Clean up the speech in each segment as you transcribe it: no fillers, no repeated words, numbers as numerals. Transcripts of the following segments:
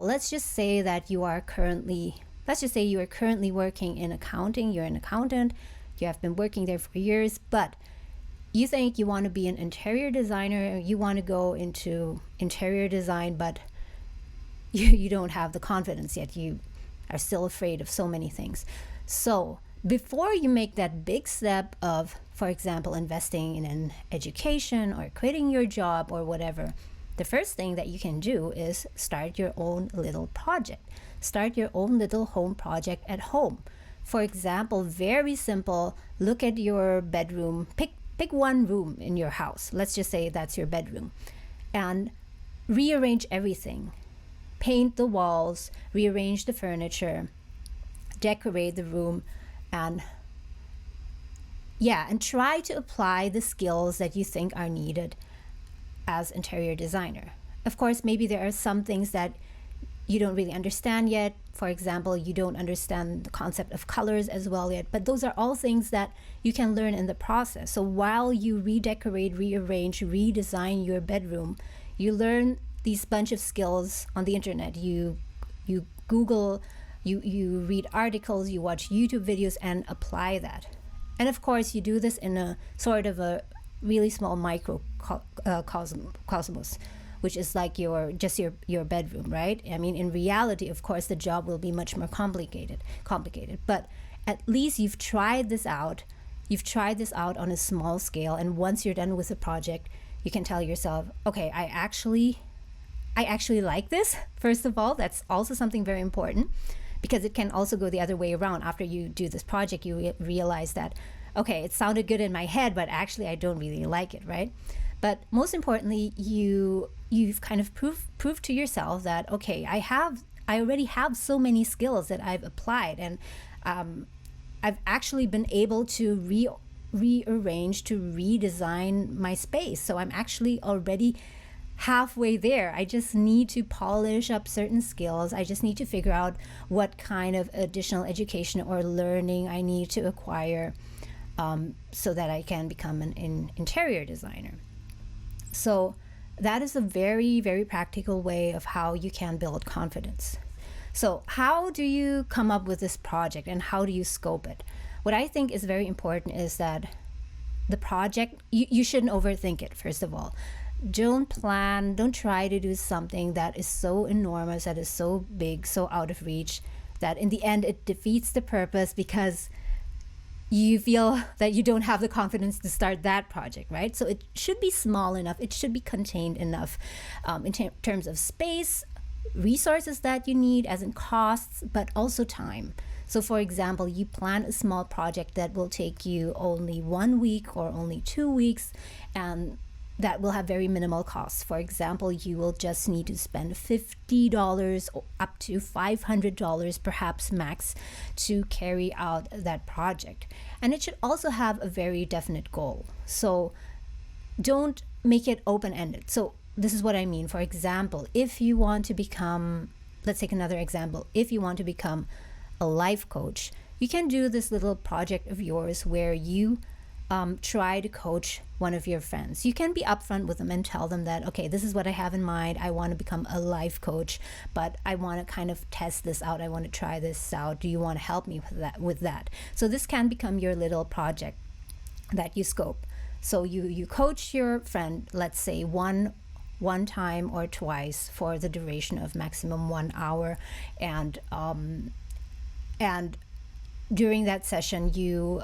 let's just say that you are currently working in accounting. You're an accountant. You have been working there for years, but you think you want to be an interior designer. You want to go into interior design, but you don't have the confidence yet. You are still afraid of so many things. So before you make that big step of, for example, investing in an education or quitting your job or whatever, the first thing that you can do is start your own little project. Start your own little home project at home. For example, very simple, look at your bedroom, pick one room in your house. Let's just say that's your bedroom, and rearrange everything. Paint the walls, rearrange the furniture, decorate the room, and try to apply the skills that you think are needed as interior designer. Of course, maybe there are some things that you don't really understand yet. For example, you don't understand the concept of colors as well yet, but those are all things that you can learn in the process. So while you redecorate, rearrange, redesign your bedroom, you learn these bunch of skills on the internet. You Google, you read articles, you watch YouTube videos, and apply that. And of course, you do this in a sort of a really small microcosmos, which is like your bedroom, right? I mean, in reality, of course, the job will be much more complicated. But at least you've tried this out. You've tried this out on a small scale, and once you're done with the project, you can tell yourself, okay, I actually like this. First of all, that's also something very important, because it can also go the other way around. After you do this project, you realize that, okay, it sounded good in my head, but actually I don't really like it, right? But most importantly, you've kind of proved to yourself that, okay, I already have so many skills that I've applied, and I've actually been able to rearrange, to redesign my space. So I'm actually already halfway there. I just need to polish up certain skills. I just need to figure out what kind of additional education or learning I need to acquire so that I can become an interior designer. So that is a very, very practical way of how you can build confidence. So how do you come up with this project, and how do you scope it? What I think is very important is that the project, you shouldn't overthink it, first of all. Don't try to do something that is so enormous, that is so big, so out of reach, that in the end it defeats the purpose because you feel that you don't have the confidence to start that project, right? So it should be small enough, it should be contained enough in terms of space, resources that you need, as in costs, but also time. So for example, you plan a small project that will take you only 1 week or only 2 weeks, and that will have very minimal costs. For example, you will just need to spend $50 up to $500 perhaps max to carry out that project. And it should also have a very definite goal. So don't make it open-ended. So this is what I mean. For example, if you want to become, let's take another example. If you want to become a life coach, you can do this little project of yours where you try to coach one of your friends. You can be upfront with them and tell them that, okay, this is what I have in mind. I want to become a life coach, but I want to kind of test this out. I want to try this out. Do you want to help me with that? So this can become your little project that you scope. So you coach your friend, let's say one time or twice for the duration of maximum 1 hour, and during that session, you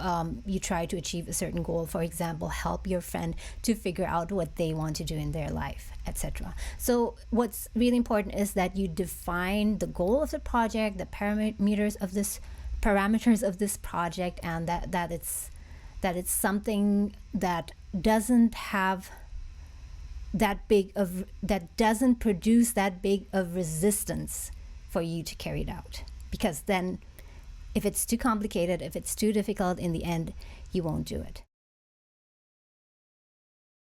try to achieve a certain goal. For example, help your friend to figure out what they want to do in their life, etc. So what's really important is that you define the goal of the project, the parameters of this project, and that it's something that doesn't produce that big of resistance for you to carry it out. Because then, if it's too complicated, if it's too difficult, in the end, you won't do it.